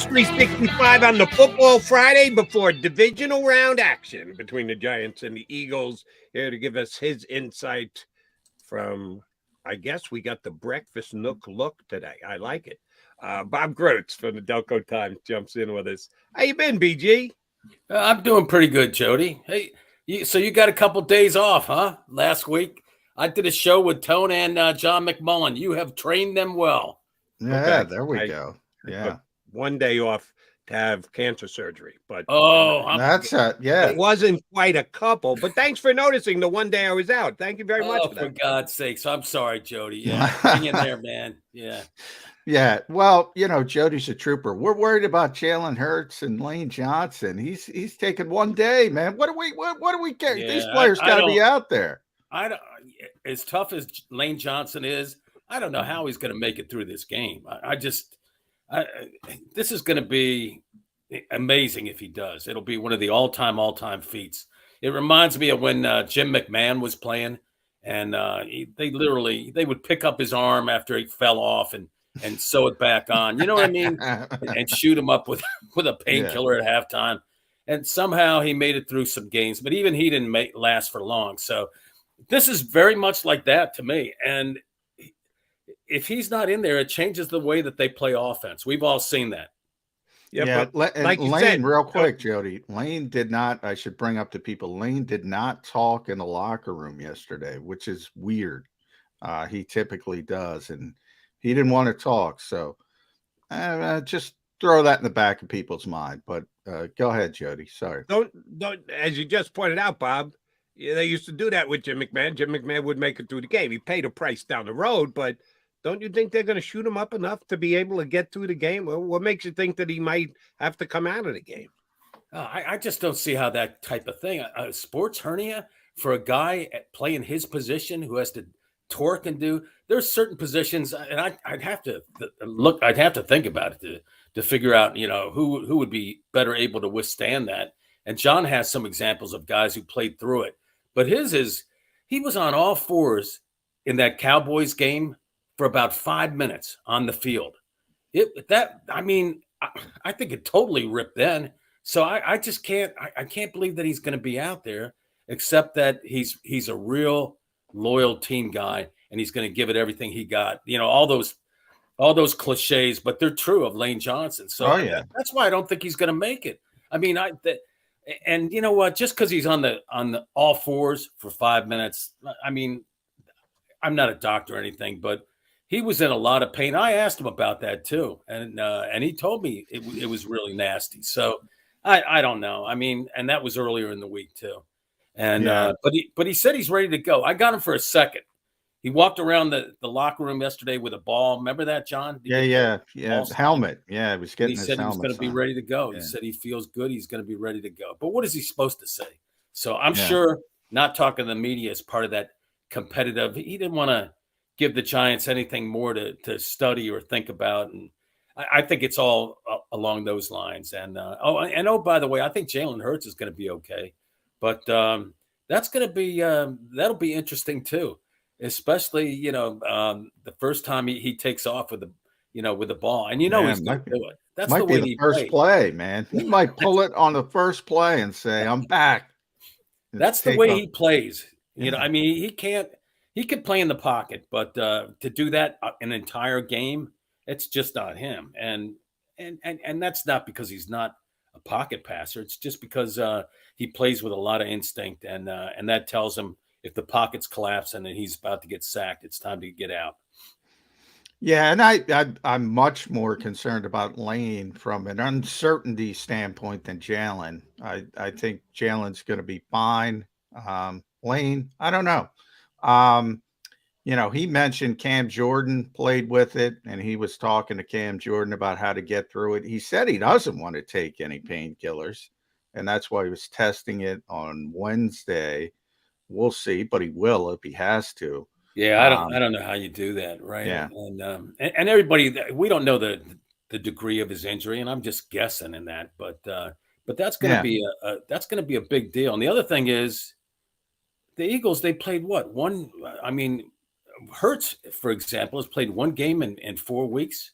Sports 365 on the Football Friday before divisional round action between the Giants and the Eagles. Here to give us his insight from, I guess we got the breakfast nook look today. I like it. Bob Grotz from the Delco Times jumps in with us. How you been, BG? I'm doing pretty good, Jody. Hey, so you got a couple days off, huh? Last week, I did a show with Tone and John McMullen. You have trained them well. Yeah, Okay. there we go. Yeah. One day off to have cancer surgery, but it wasn't quite a couple. But thanks for noticing the one day I was out. Thank you very much for that. For God's sakes, I'm sorry, Jody. Yeah, hang in there, man. Yeah. Well, Jody's a trooper. We're worried about Jalen Hurts and Lane Johnson. He's taking one day, man. What do we care? Yeah, These players got to be out there. I don't. As tough as Lane Johnson is, I don't know how he's going to make it through this game. This is going to be amazing if he does. It'll be one of the all-time feats. It reminds me of when Jim McMahon was playing, and they would pick up his arm after he fell off and sew it back on. You know what I mean? And shoot him up with a painkiller at halftime. And somehow he made it through some games, but even he didn't last for long. So this is very much like that to me. And if he's not in there, it changes the way that they play offense. We've all seen that. Yeah, but like Lane, said, real quick, Jody, Lane did not, I should bring up to people, Lane did not talk in the locker room yesterday, which is weird. He typically does, and he didn't want to talk. So just throw that in the back of people's mind. But go ahead, Jody. Sorry. Don't, as you just pointed out, Bob, they used to do that with Jim McMahon. Jim McMahon would make it through the game. He paid a price down the road, but don't you think they're going to shoot him up enough to be able to get through the game? Well, what makes you think that he might have to come out of the game? I just don't see how that type of thing, a sports hernia for a guy playing his position who has to torque and do. There's certain positions, and I'd have to look. I'd have to think about it to figure out, who would be better able to withstand that. And John has some examples of guys who played through it, but he was on all fours in that Cowboys game for about 5 minutes on the field. I think it totally ripped then. So I just can't believe that he's going to be out there, except that he's a real loyal team guy and he's going to give it everything he got. All those cliches, but they're true of Lane Johnson. So that's why I don't think he's going to make it. And you know what? Just because he's on the all fours for 5 minutes, I'm not a doctor or anything, but he was in a lot of pain. I asked him about that too, and he told me it was really nasty. So I don't know. And that was earlier in the week too. And but he said he's ready to go. I got him for a second. He walked around the locker room yesterday with a ball. Remember that, John? Yeah. Helmet. Yeah, he was getting his helmet. He said he was going to be ready to go. Yeah. He said he feels good. He's going to be ready to go. But what is he supposed to say? So I'm sure not talking to the media is part of that competitive. He didn't want to give the Giants anything more to study or think about. And I think it's all along those lines. And by the way, I think Jalen Hurts is going to be okay. But that's going to be that'll be interesting too. Especially, the first time he takes off with the ball, and he's going to do it. That's might the way be the first play, man. He might pull it on the first play and say, "I'm back." That's the way he plays. He can play in the pocket, but to do that an entire game, it's just not him. And that's not because he's not a pocket passer. It's just because he plays with a lot of instinct, and that tells him, if the pockets collapse and then he's about to get sacked, it's time to get out. Yeah, and I'm much more concerned about Lane from an uncertainty standpoint than Jalen. I think Jalen's going to be fine. Lane, I don't know. He mentioned Cam Jordan played with it, and he was talking to Cam Jordan about how to get through it. He said he doesn't want to take any painkillers, and that's why he was testing it on Wednesday. We'll see, but he will if he has to. Yeah, I don't know how you do that, right? Yeah, and everybody, we don't know the degree of his injury, and I'm just guessing in that. But that's going to be a big deal. And the other thing is, the Eagles, they played what? Hurts, for example, has played one game in 4 weeks,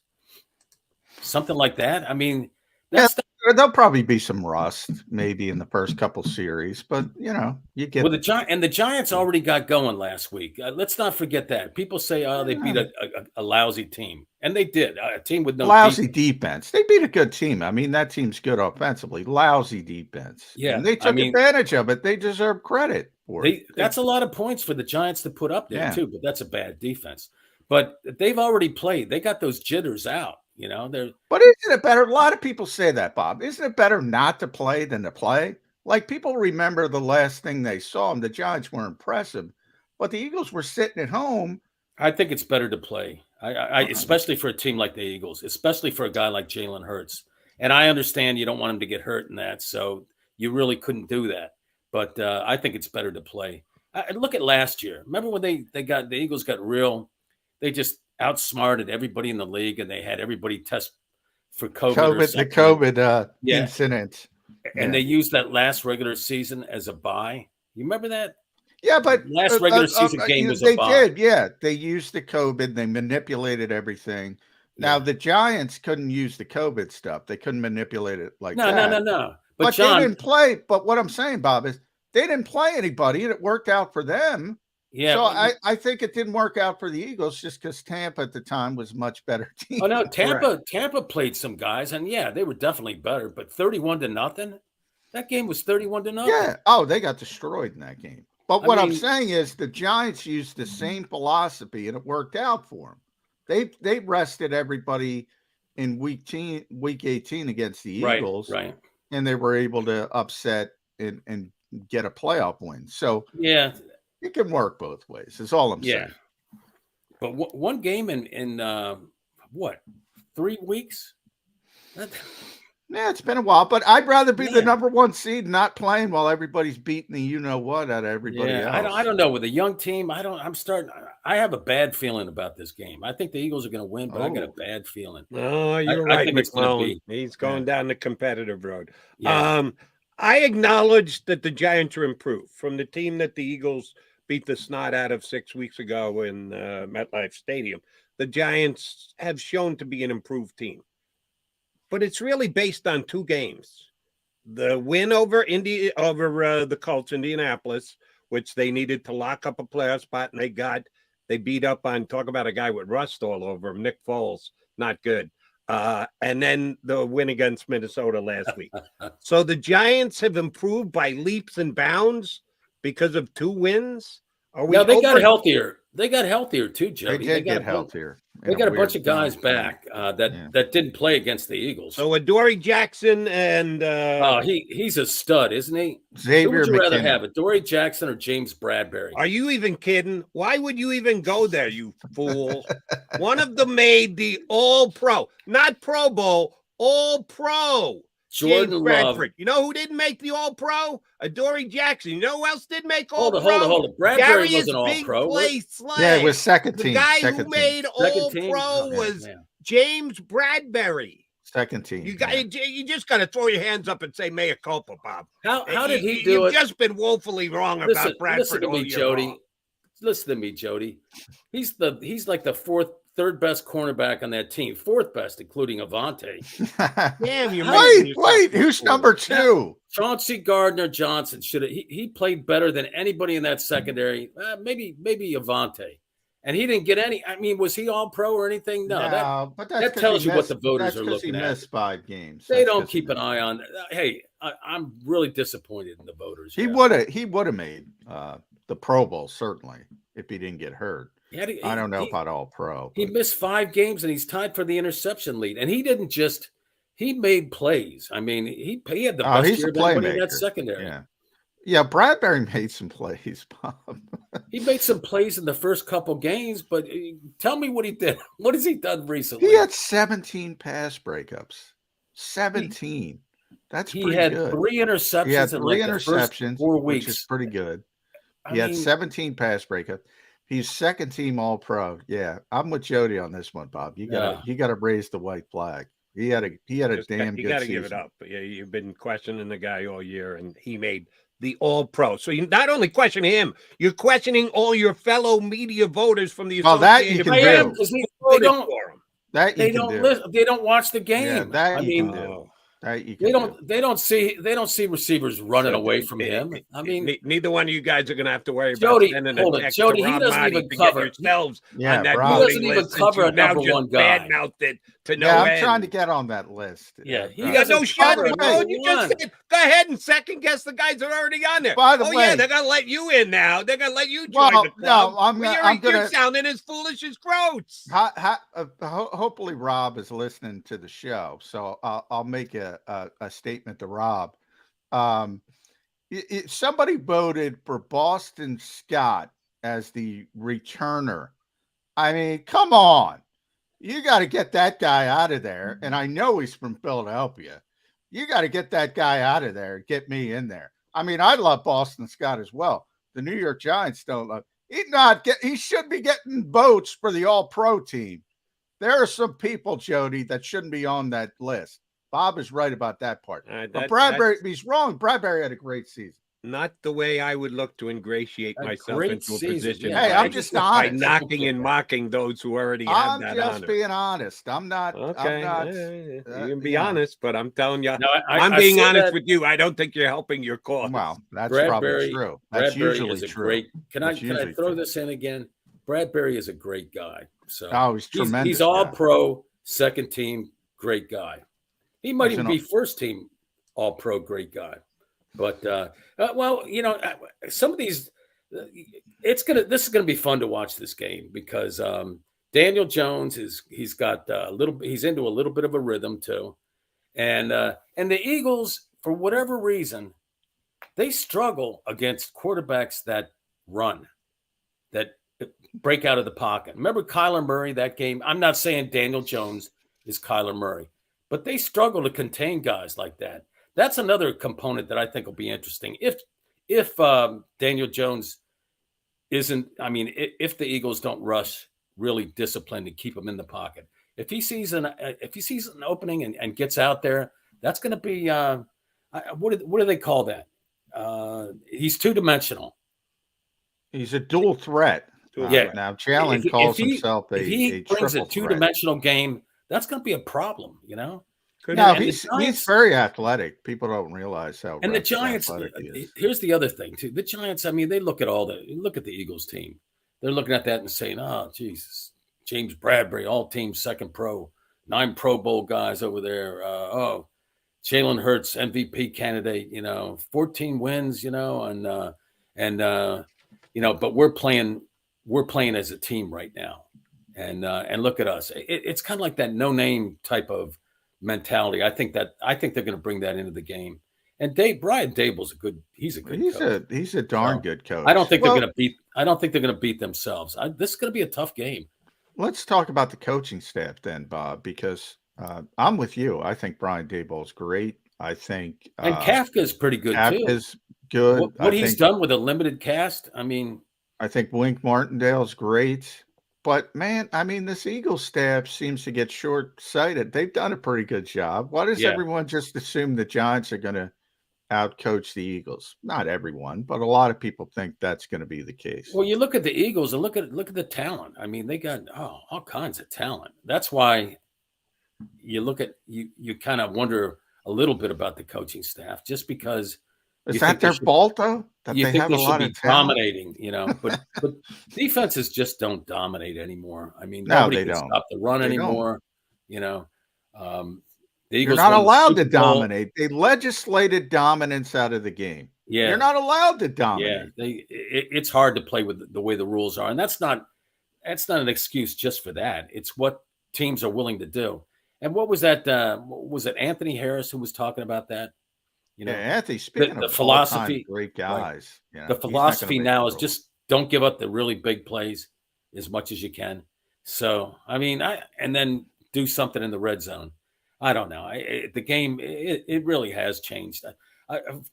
something like that. That's there'll probably be some rust maybe in the first couple series, but you get well, the Giants already got going last week. Let's not forget that. People say, "Oh, they beat a lousy team," and they did. A team with no lousy defense. They beat a good team. I mean, that team's good offensively. Lousy defense. Yeah, and they took advantage of it. They deserve credit for it. That's a lot of points for the Giants to put up there too. But that's a bad defense. But they've already played. They got those jitters out. But isn't it better? A lot of people say that, Bob. Isn't it better not to play than to play? Like, people remember the last thing they saw them. The Giants were impressive, but the Eagles were sitting at home. I think it's better to play. I especially for a team like the Eagles, especially for a guy like Jalen Hurts. And I understand you don't want him to get hurt in that, so you really couldn't do that. But I think it's better to play. Look at last year. Remember when the Eagles got real? They just outsmarted everybody in the league, and they had everybody test for COVID. The COVID incident. And they used that last regular season as a bye. You remember that? Yeah, but last regular season game was a bye. Did, yeah. They used the COVID. They manipulated everything. Now, the Giants couldn't use the COVID stuff. They couldn't manipulate it like that. No. But John, they didn't play. But what I'm saying, Bob, is they didn't play anybody, and it worked out for them. Yeah. So I think it didn't work out for the Eagles just because Tampa at the time was a much better team. Oh, no, Tampa played some guys, and they were definitely better. But 31-0, that game was 31-0. Yeah. Oh, they got destroyed in that game. But what I'm saying is the Giants used the same philosophy, and it worked out for them. They rested everybody in week 18 against the Eagles, right? And they were able to upset and get a playoff win. So it can work both ways. Is all I'm saying. But one game in 3 weeks? Yeah, it's been a while, but I'd rather be the number one seed, not playing while everybody's beating the what out of everybody else. I don't know. With a young team, I have a bad feeling about this game. I think the Eagles are going to win, but I got a bad feeling. Oh, you're right, McMullen. He's going down the competitive road. Yeah. I acknowledge that the Giants are improved from the team that the Eagles beat the snot out of 6 weeks ago in MetLife Stadium. The Giants have shown to be an improved team. But it's really based on 2 games. The win over the Colts, Indianapolis, which they needed to lock up a playoff spot, and they beat up on, talk about a guy with rust all over him, Nick Foles, not good. And then the win against Minnesota last week. So the Giants have improved by leaps and bounds because of 2 wins. They got healthier. They got healthier too, Jody. They get healthier. They got a bunch of guys back that didn't play against the Eagles. So Adoree Jackson and he's a stud, isn't he? Xavier Who would you McKinney. rather have, Adoree Jackson or James Bradbury? Are you even kidding? Why would you even go there, you fool? One of them made the All-Pro, not Pro Bowl, All-Pro. Jordan Love. You know who didn't make the All-Pro? Adoree Jackson. You know who else didn't make All-Pro? Hold on. Bradbury wasn't All-Pro. Yeah, it was second team. The guy who made All-Pro was James Bradbury. Second team. You just got to throw your hands up and say mea culpa, Bob. How did he do it? You've just been woefully wrong about Bradbury. Listen to me, Jody. Listen to me, Jody. He's like the third best cornerback on that team, 4th best, including Avante. Damn, you're wait, who's number 2? Chauncey Gardner-Johnson he played better than anybody in that secondary. Maybe Avante, and he didn't get any. I mean, was he All-Pro or anything? No, but that tells you what the voters are looking at. He missed 5 games. They don't keep an eye on. Hey, I'm really disappointed in the voters. He would have made the Pro Bowl certainly if he didn't get hurt. I don't know about All-Pro. He missed 5 games, and he's tied for the interception lead. And he didn't he made plays. I mean, he had the best year of anybody in that secondary. Yeah, Bradbury made some plays, Bob. He made some plays in the first couple games, but tell me what he did. What has he done recently? He had 17 pass breakups. 17. That's pretty good. He had 3 interceptions. He had 3 in interceptions, the first 4 weeks. Which is pretty good. He had 17 pass breakups. He's second team All-Pro. Yeah, I'm with Jody on this one, Bob. You gotta raise the white flag. He had a damn good season. You gotta give it up. Yeah, you've been questioning the guy all year, and he made the All-Pro. So you not only question him, you're questioning all your fellow media voters from the Associated Press. They don't watch the game. Yeah, that you can do. They don't see receivers running away from him. I mean, neither one of you guys are going to have to worry Jody, about sending hold a it. text Jody, to he Rob doesn't Marty even to cover. get yourselves on that Rob, he voting doesn't even list. cover a Now number just one guy. badmouthed it to no I'm end. trying to get on that list. Yeah, you got no shot. You just said, go ahead and second guess the guys that are already on there. By the way, yeah, they're gonna let you in now. They're gonna let you join the club. No, you're sounding as foolish as Grotz. Hopefully, Rob is listening to the show, so I'll make a statement to Rob. Somebody voted for Boston Scott as the returner. I mean, come on. You got to get that guy out of there. And I know he's from Philadelphia. You got to get that guy out of there and get me in there. I mean, I love Boston Scott as well. The New York Giants don't love. He should be getting votes for the All-Pro team. There are some people, Jody, that shouldn't be on that list. Bob is right about that part. But Bradbury, he's wrong. Bradbury had a great season. Not the way I would look to ingratiate myself into a position. Yeah. Hey, I'm just honest. By knocking and mocking those who already have that honor. I'm just being honest. I'm not. Okay. You can be honest, but I'm telling you, no, I'm being honest with you. I don't think you're helping your cause. Well, that's probably true. That's usually true. Can I throw this in again? Bradbury is a great guy. So he's tremendous. He's all pro, second team, great guy. He might even be first team all pro, great guy. But some of these, this is gonna be fun to watch this game because Daniel Jones he's into a little bit of a rhythm too, and the Eagles, for whatever reason, they struggle against quarterbacks that run, that break out of the pocket. Remember Kyler Murray, that game? I'm not saying Daniel Jones is Kyler Murray, but they struggle to contain guys like that. That's another component that I think will be interesting. If Daniel Jones isn't, if the Eagles don't rush really disciplined to keep him in the pocket, if he sees an opening and gets out there, that's going to be what do they call that? He's two-dimensional. He's a dual threat. Now Jalen calls himself he brings a two-dimensional game. That's going to be a problem, No, he's very athletic. People don't realize how. And the Giants. Here's the other thing too. The Giants. They look at the Eagles team. They're looking at that and saying, "Oh, Jesus, James Bradbury, all team second pro, 9 Pro Bowl guys over there. Jalen Hurts, MVP candidate. 14 wins. But we're playing as a team right now, and look at us. It's kind of like that no-name type of mentality. I think they're going to bring that into the game. And Brian Dable's he's a good coach. He's a darn good coach. I don't think they're going to beat themselves. This is going to be a tough game. Let's talk about the coaching staff then, Bob, because I'm with you. I think Brian Dable is great. I think and Kafka is pretty good too. Kafka's good. What he's done with a limited cast. I think Wink Martindale's great. But, man, this Eagles staff seems to get short-sighted. They've done a pretty good job. Why does everyone just assume the Giants are going to outcoach the Eagles? Not everyone, but a lot of people think that's going to be the case. Well, you look at the Eagles and look at the talent. They got all kinds of talent. That's why you look at you kind of wonder a little bit about the coaching staff, just because. Is that their fault, though? That they have a lot of dominating, but defenses just don't dominate anymore. Nobody can stop the run anymore. The Eagles You're not allowed to dominate. They legislated dominance out of the game. Yeah, you're not allowed to dominate. Yeah, it's hard to play with the way the rules are, and that's not an excuse just for that. It's what teams are willing to do. And what was that? Was it Anthony Harris who was talking about that? Anthony, speaking of the philosophy, great guys. Right. The philosophy now is just don't give up the really big plays as much as you can. So, and then do something in the red zone. I don't know. The game, it really has changed.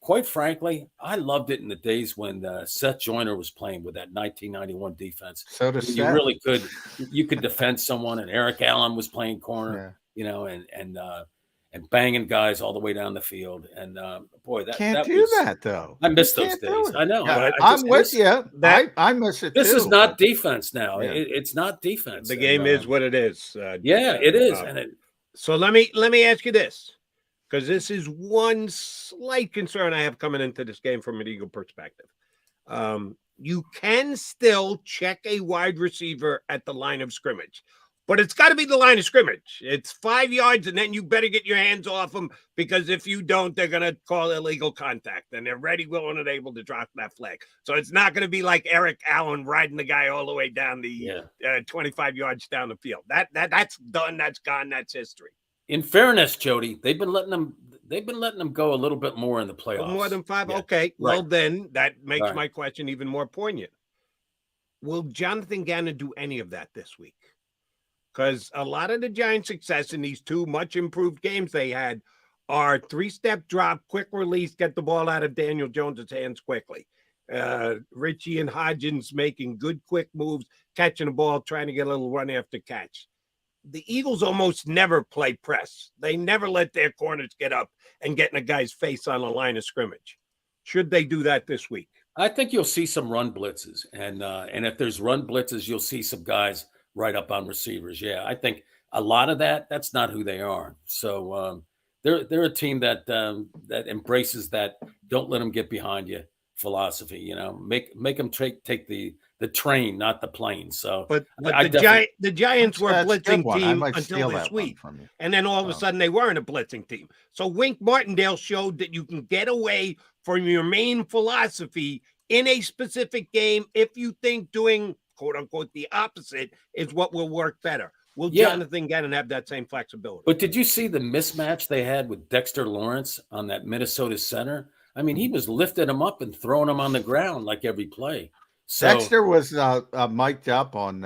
Quite frankly, I loved it in the days when Seth Joyner was playing with that 1991 defense. So does you really you could defend someone, and Eric Allen was playing corner, and banging guys all the way down the field. And boy, that do that though. I miss those days. I know. Yeah, I'm with you. I miss it. This is not defense now. Yeah. It's not defense. The game is what it is. It is. So let me ask you this: because this is one slight concern I have coming into this game from an Eagle perspective. You can still check a wide receiver at the line of scrimmage, but it's got to be the line of scrimmage. It's 5 yards, and then you better get your hands off them, because if you don't, they're going to call illegal contact, and they're ready, willing, and able to drop that flag. So it's not going to be like Eric Allen riding the guy all the way down the 25 yards down the field. That's done. That's gone. That's history. In fairness, Jody, they've been letting them go a little bit more in the playoffs. More than 5? Yeah. Okay. Right. Well, then that makes my question even more poignant. Will Jonathan Gannon do any of that this week? Because a lot of the Giants' success in these 2 much improved games they had are 3-step drop, quick release, get the ball out of Daniel Jones's hands quickly. Richie and Hodgins making good quick moves, catching the ball, trying to get a little run after catch. The Eagles almost never play press. They never let their corners get up and get in a guy's face on the line of scrimmage. Should they do that this week? I think you'll see some run blitzes, and if there's run blitzes, you'll see some guys right up on receivers. Yeah, I think a lot of that's not who they are. So they're a team that embraces that don't let them get behind you philosophy. Make them take the train, not the plane. So, but the Giants were a blitzing team until this week, and then all of a sudden they weren't a blitzing team. So Wink Martindale showed that you can get away from your main philosophy in a specific game if you think doing quote unquote the opposite is what will work better. Will Jonathan Gannon have that same flexibility? But did you see the mismatch they had with Dexter Lawrence on that Minnesota center? I mean, he was lifting him up and throwing him on the ground like every play. So Dexter was mic'd up on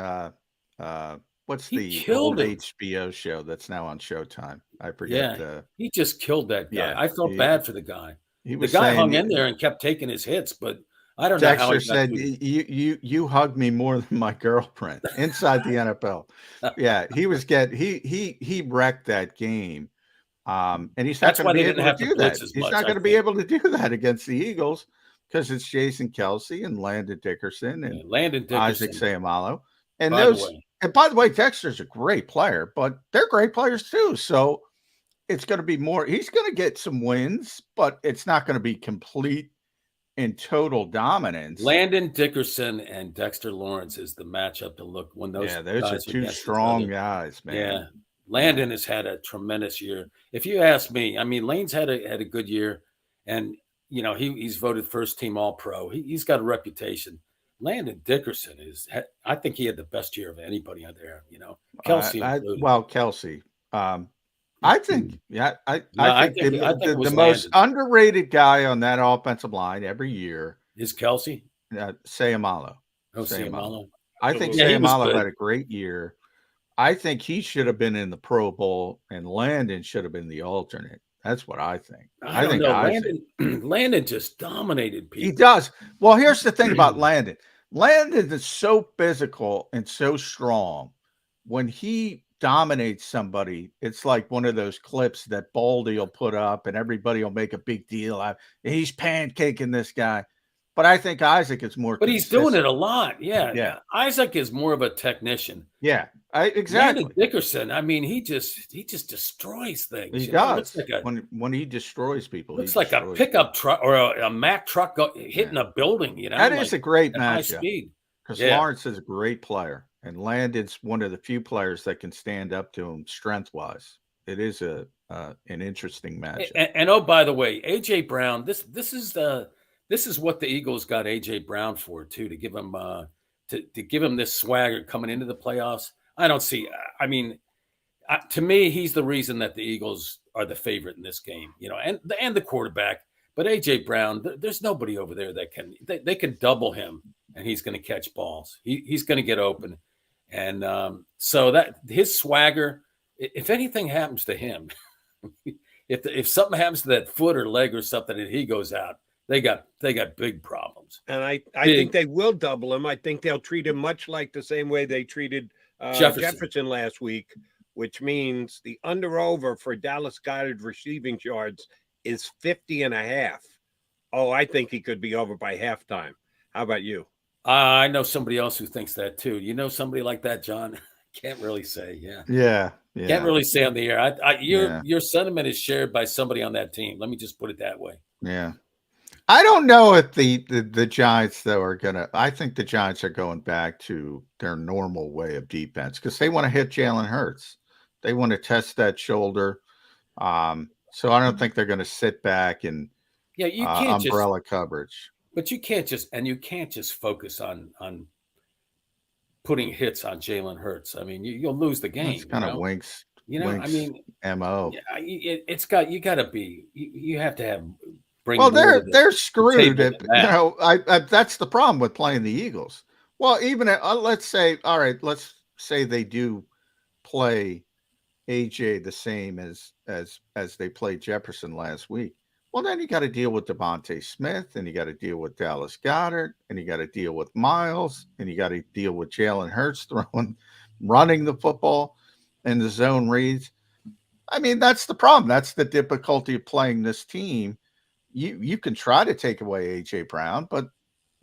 what's the old HBO show that's now on Showtime? I forget. Yeah, he just killed that guy. Yeah, I felt bad for the guy. The guy hung in there and kept taking his hits, but I don't know how he said you hugged me more than my girlfriend inside the NFL. Yeah, he was he wrecked that game. And he's not going to be able to do that. He's not going to be able to do that against the Eagles because it's Jason Kelce and Landon Dickerson and Isaac Seumalo. And and by the way, Dexter's a great player, but they're great players too. So it's going to be more. He's going to get some wins, but it's not going to be complete in total dominance. Landon Dickerson and Dexter Lawrence is the matchup to look when those. Yeah, those are 2 strong guys, man. Yeah, Landon has had a tremendous year. If you ask me, I mean, Lane's had a good year, and he's voted first team All-Pro. He's got a reputation. Landon Dickerson I think he had the best year of anybody out there. Kelce. Kelce. I think, I think the most underrated guy on that offensive line every year is Kelce. Seumalo. Oh, Seumalo. I think Seumalo had a great year. I think he should have been in the Pro Bowl, and Landon should have been the alternate. That's what I think. I think Landon just dominated people. He does. Well, here's the thing about Landon. Landon is so physical and so strong. When he dominates somebody, it's like one of those clips that Baldy will put up and everybody will make a big deal out. He's pancaking this guy. But I think Isaac is more consistent. He's doing it a lot. Yeah. Isaac is more of a technician. Yeah. Exactly. Landon Dickerson, I mean, he just destroys things. He does. Like when he destroys people. Looks like a pickup truck or a Mack truck hitting a building, That is a great matchup. Because Lawrence is a great player. And Landon's one of the few players that can stand up to him strength-wise. It is an interesting matchup. And oh, by the way, A.J. Brown, this is what the Eagles got A.J. Brown for, too, to give him to give him this swagger coming into the playoffs. I don't see – I mean, to me, he's the reason that the Eagles are the favorite in this game, and the quarterback. But A.J. Brown, there's nobody over there that can – they can double him, and he's going to catch balls. He's going to get open. And so that his swagger, if anything happens to him, if something happens to that foot or leg or something and he goes out, they got big problems. And I think they will double him. I think they'll treat him much like the same way they treated Jefferson last week, which means the under-over for Dallas Goedert receiving yards is 50.5. Oh, I think he could be over by halftime. How about you? I know somebody else who thinks that too. You know somebody like that, John? Can't really say. Yeah. Yeah. Yeah. Can't really say on the air. Your sentiment is shared by somebody on that team. Let me just put it that way. Yeah. I don't know if the Giants, though, are going to – I think the Giants are going back to their normal way of defense because they want to hit Jalen Hurts. They want to test that shoulder. So I don't think they're going to sit back and you can't umbrella coverage. But you can't just focus on putting hits on Jalen Hurts. I mean, you'll lose the game. It's kind of Winks. I mean, MO. You have to have. They're screwed. That's the problem with playing the Eagles. Well, even let's say they do play AJ the same as they played Jefferson last week. Well, then you got to deal with Devonta Smith, and you got to deal with Dallas Goedert, and you got to deal with Miles, and you got to deal with Jalen Hurts running the football and the zone reads. I mean, that's the problem. That's the difficulty of playing this team. You can try to take away AJ Brown, but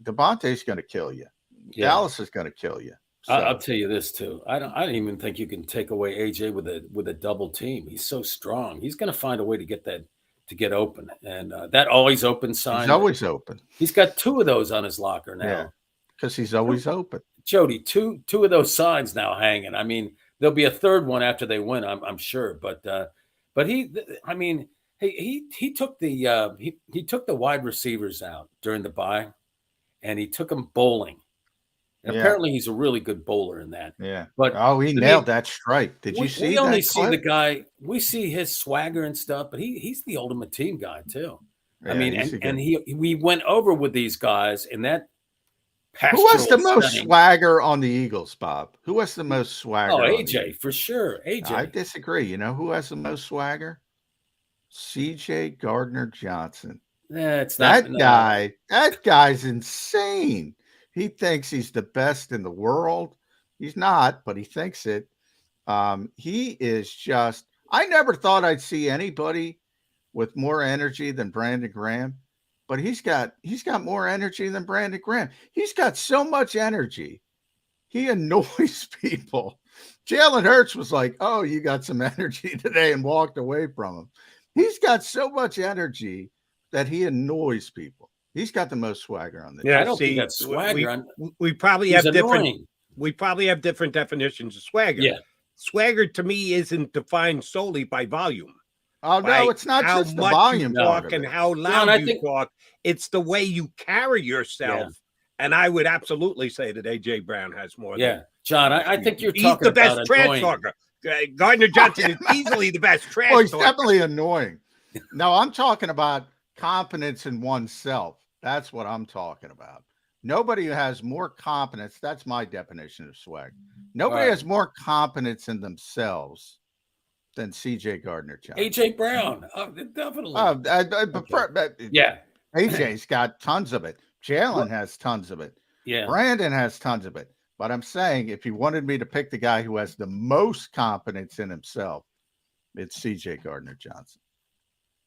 Devontae's going to kill you. Yeah. Dallas is going to kill you. So. I'll tell you this too. I don't even think you can take away AJ with a double team. He's so strong. He's going to find a way to get open, and that always open sign. He's always open. He's got 2 of those on his locker now. Because he's always open. Jody, two of those signs now hanging. I mean, there'll be a third one after they win, I'm sure. But he took the wide receivers out during the bye, and he took them bowling. And apparently he's a really good bowler in that. Yeah. But he nailed that strike. Did you see? We only see the guy. We see his swagger and stuff, but he's the ultimate team guy too. Yeah, I mean, we went over with these guys in that. Who has the most swagger on the Eagles, Bob? Who has the most swagger? Oh, AJ for sure. AJ. I disagree. You know who has the most swagger? CJ Gardner-Johnson. That guy's insane. He thinks he's the best in the world. He's not, but he thinks it. He is just – I never thought I'd see anybody with more energy than Brandon Graham, but he's got more energy than Brandon Graham. He's got so much energy. He annoys people. Jalen Hurts was like, oh, you got some energy today, and walked away from him. He's got so much energy that he annoys people. He's got the most swagger on the team. I don't think that's swagger. We probably have different definitions of swagger. Yeah. Swagger to me isn't defined solely by volume. Oh, no, it's not just the volume. You talk and how loud you talk. It's the way you carry yourself. Yeah. And I would absolutely say that AJ Brown has more. Yeah. John, I think he's the best trash talker. Gardner-Johnson is easily the best trash talker. He's definitely annoying. No, I'm talking about confidence in oneself. That's what I'm talking about. Nobody has more confidence. That's my definition of swag. Nobody has more confidence in themselves than CJ Gardner-Johnson. AJ Brown, definitely. Yeah. AJ's got tons of it. Jalen has tons of it. Yeah. Brandon has tons of it. But I'm saying if you wanted me to pick the guy who has the most confidence in himself, it's CJ Gardner-Johnson.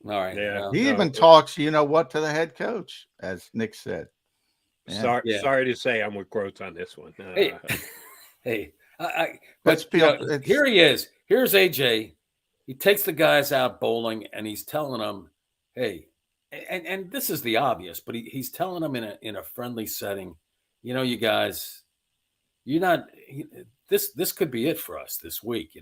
All right. Yeah. He even talks, to the head coach, as Nick said. Yeah. Sorry to say I'm with Grotz on this one. Here he is. Here's AJ. He takes the guys out bowling, and he's telling them, hey, and this is the obvious, but he's telling them in a friendly setting, you guys, you're not this could be it for us this week.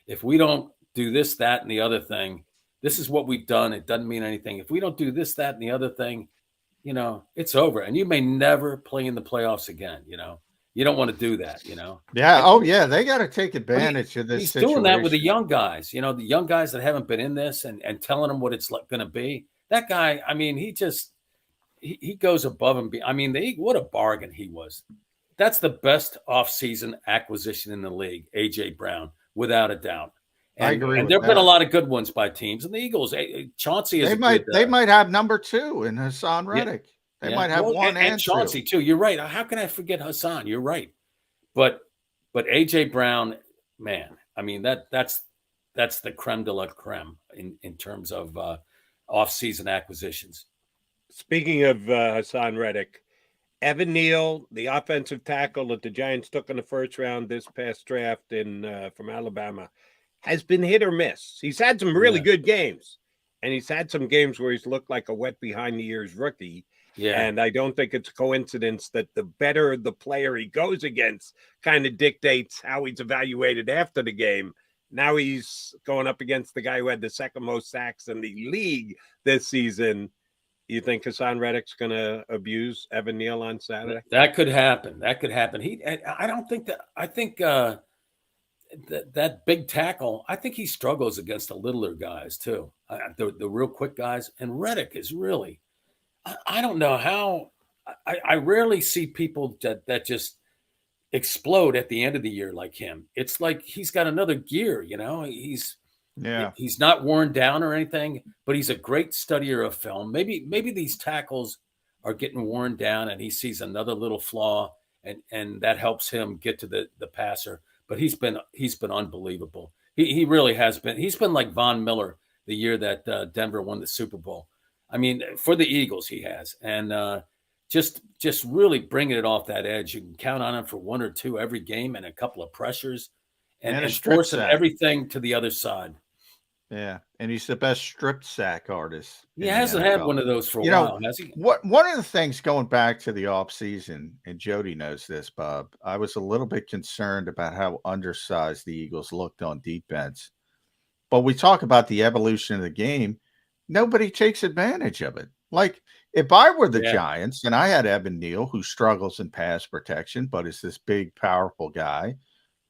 If we don't do this, that, and the other thing, this is what we've done. It doesn't mean anything. If we don't do this, that, and the other thing, it's over. And you may never play in the playoffs again. You don't want to do that, Yeah. Oh, yeah. They got to take advantage of this he's situation. Doing that with the young guys, the young guys that haven't been in this and telling them what it's going to be. That guy, I mean, he goes above and beyond. I mean, what a bargain he was. That's the best offseason acquisition in the league, AJ Brown, without a doubt. And, I agree. And there have been a lot of good ones by teams. And the Eagles, Chauncey is. They might have number 2 in Hassan Reddick. Yeah. They might have one and Chauncey too. You're right. How can I forget Hassan? You're right. But AJ Brown, man, I mean that's the creme de la creme in terms of off-season acquisitions. Speaking of Hassan Reddick, Evan Neal, the offensive tackle that the Giants took in the first round this past draft from Alabama, has been hit or miss. He's had some really good games, and he's had some games where he's looked like a wet behind the ears rookie. Yeah. And I don't think it's a coincidence that the better the player he goes against kind of dictates how he's evaluated after the game. Now he's going up against the guy who had the second most sacks in the league this season. You think Hassan Reddick's going to abuse Evan Neal on Saturday? That could happen. That could happen. I don't think that. I think that big tackle. I think he struggles against the littler guys too. The real quick guys. And Reddick is really. I don't know how. I rarely see people that just explode at the end of the year like him. It's like he's got another gear. He's not worn down or anything, but he's a great studier of film. Maybe these tackles are getting worn down and he sees another little flaw and that helps him get to the passer. But he's been unbelievable. He really has been. He's been like Von Miller the year that Denver won the Super Bowl. I mean, for the Eagles, he has. And just really bringing it off that edge. You can count on him for one or two every game and a couple of pressures and forcing everything to the other side. Yeah, and he's the best strip sack artist. He hasn't had one of those for a while, has he? One of the things going back to the offseason, and Jody knows this, Bob, I was a little bit concerned about how undersized the Eagles looked on defense. But we talk about the evolution of the game. Nobody takes advantage of it. Like, if I were the Giants and I had Evan Neal, who struggles in pass protection, but is this big, powerful guy,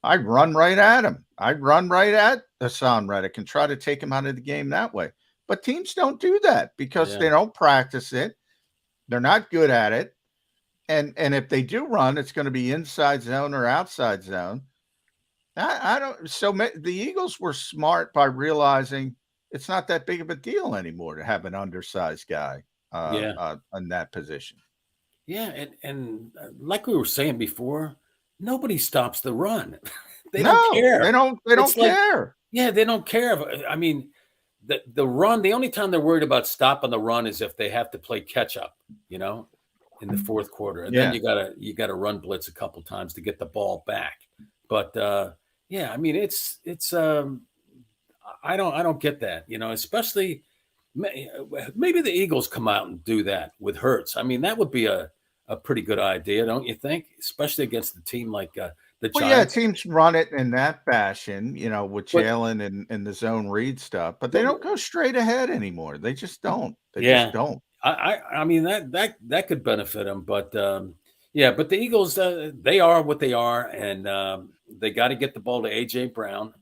I'd run right at him. I'd run right at Hassan Reddick and try to take him out of the game that way. But teams don't do that because they don't practice it. They're not good at it. And if they do run, it's going to be inside zone or outside zone. I don't. So the Eagles were smart by realizing it's not that big of a deal anymore to have an undersized guy in that position. Yeah, and like we were saying before, nobody stops the run. They don't care. They don't care. They don't care. I mean, the run, the only time they're worried about stopping the run is if they have to play catch up, in the fourth quarter. And then you gotta run blitz a couple times to get the ball back. But I mean, it's I don't get that, especially maybe the Eagles come out and do that with Hurts. I mean, that would be a pretty good idea, don't you think? Especially against a team like the Giants. Well, yeah, teams run it in that fashion, with Jalen and the zone read stuff, but they don't go straight ahead anymore. They just don't. They just don't. I mean, that could benefit them, but but the Eagles, they are what they are, and they got to get the ball to A.J. Brown.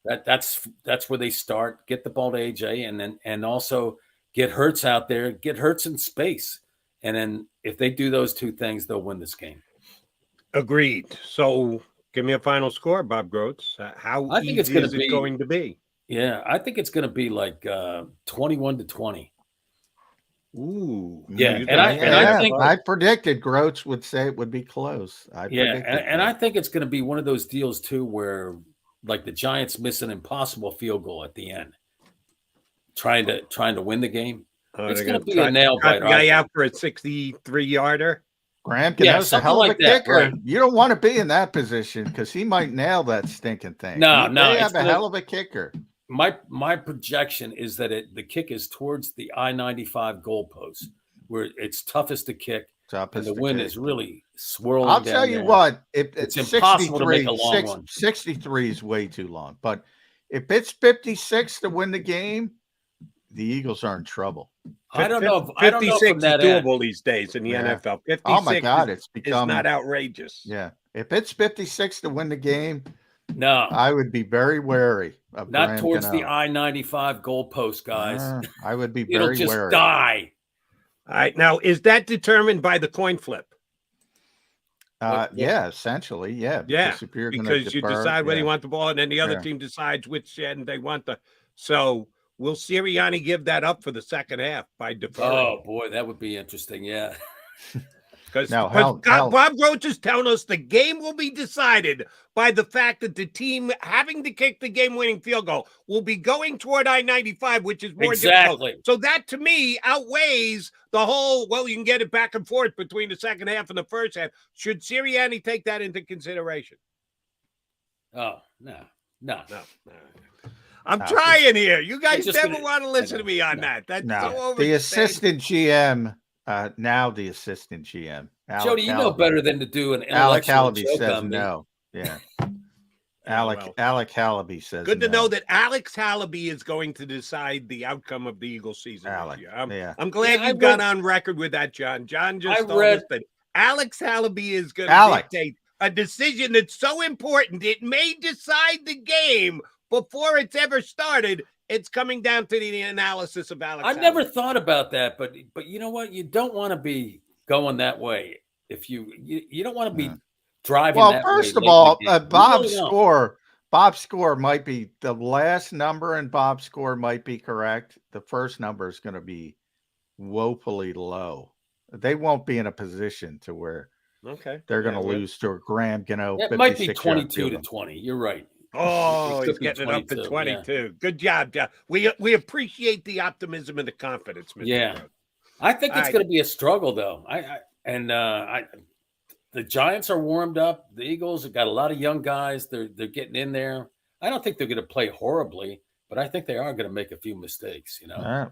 That's where they start. Get the ball to AJ, and also get Hurts out there, get Hurts in space, and then if they do those two things, they'll win this game. Agreed. So, give me a final score, Bob Grotz. How I think easy is it going to be? Yeah, I think it's going to be like 21-20. Ooh, yeah, and I think I predicted Grotz would say it would be close. And I think it's going to be one of those deals too where. Like the Giants miss an impossible field goal at the end, trying to win the game. It's going to be a nail biter. Guy out for a 63-yarder. Graham can have a hell of a kicker. Right. You don't want to be in that position because he might nail that stinking thing. No, they have a hell of a kicker. My projection is that the kick is towards the I-95 goalpost, where it's toughest to kick. And the wind is really swirling. I'll tell you what, it's impossible to make a long one. 63 is way too long. But if it's 56 to win the game, the Eagles are in trouble. I don't know. 56 is doable these days in the NFL. 56 oh my God, it's not outrageous. Yeah, if it's 56 to win the game, no, I would be very wary of not Graham towards Cano. the I-95 goalpost, guys. I would be very It'll just wary. Die. All right. Now, is that determined by the coin flip? Yeah, essentially. Yeah. Because you decide whether you want the ball and then the other team decides which end they want the. So will Sirianni give that up for the second half by deferring? Oh, boy, that would be interesting. Yeah. Because Bob Grotz is telling us the game will be decided by the fact that the team having to kick the game-winning field goal will be going toward I-95, which is more difficult. So that, to me, outweighs the whole, you can get it back and forth between the second half and the first half. Should Sirianni take that into consideration? Oh, no. No. I'm trying here. You guys never gonna, want to listen to me on that. That's so the assistant GM. Now the assistant GM. Jody, you know better than to do an Alec intellectual Hallaby joke says on me. no. Yeah. Alec Hallaby says good to no. know that Alex Hallaby is going to decide the outcome of the Eagles season this year. I'm glad you got on record with that, John. John just told us that Alex Hallaby is going to dictate a decision that's so important it may decide the game before it's ever started. It's coming down to the analysis of Alex. I never thought about that, but you know what? You don't want to be going that way. If you don't want to be driving. Well, first of all, Bob's score might be the last number, and Bob's score might be correct. The first number is going to be woefully low. They won't be in a position to where they're going to lose to a Graham. It might be 22-20. You're right. Oh, he's getting it up to 22. Yeah. Good job, John. We appreciate the optimism and the confidence, Mr. Yeah. I think it's going to be a struggle, though. The Giants are warmed up. The Eagles have got a lot of young guys. They're getting in there. I don't think they're going to play horribly, but I think they are going to make a few mistakes.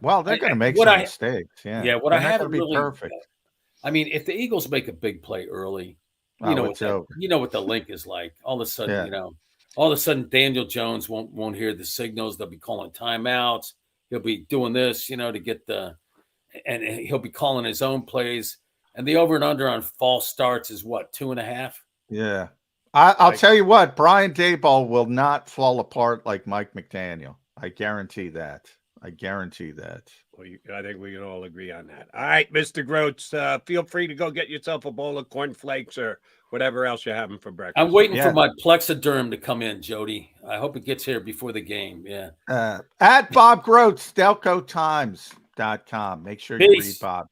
Well, they're going to make some mistakes. Yeah. Yeah. What I haven't really perfect. I mean, if the Eagles make a big play early, you know what the link is like. All of a sudden, all of a sudden, Daniel Jones won't hear the signals. They'll be calling timeouts. He'll be doing this, to get and he'll be calling his own plays. And the over and under on false starts is what, 2.5? Yeah. I'll tell you what, Brian Daboll will not fall apart like Mike McDaniel. I guarantee that. Well, I think we can all agree on that. All right, Mr. Grotz, feel free to go get yourself a bowl of cornflakes or whatever else you're having for breakfast. I'm waiting for my Plexiderm to come in, Jody. I hope it gets here before the game. Yeah. At Bob Grotz, StelcoTimes.com. Make sure you read Bob.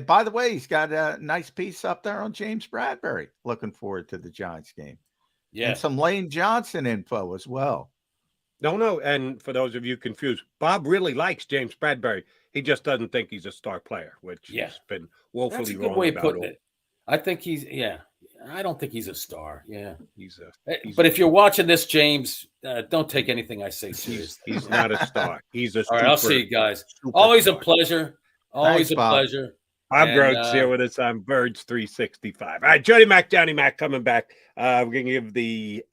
By the way, he's got a nice piece up there on James Bradbury. Looking forward to the Giants game. Yeah. And some Lane Johnson info as well. No. And for those of you confused, Bob really likes James Bradbury. He just doesn't think he's a star player, which has been woefully wrong. That's a good way of putting it. I think I don't think he's a star. Yeah. But if you're watching this, James, don't take anything I say seriously. He's not a star. He's a All right, I'll see you guys. Always a pleasure. Always a pleasure. Bob Grotz here with us on Birds 365. All right, Johnny Mac coming back. We're going to give the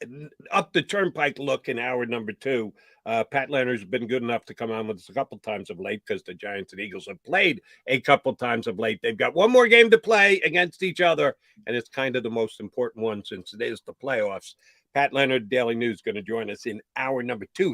up the turnpike look in hour number 2. Pat Leonard's been good enough to come on with us a couple times of late because the Giants and Eagles have played a couple times of late. They've got one more game to play against each other, and it's kind of the most important one since it is the playoffs. Pat Leonard, Daily News, going to join us in hour number 2 here.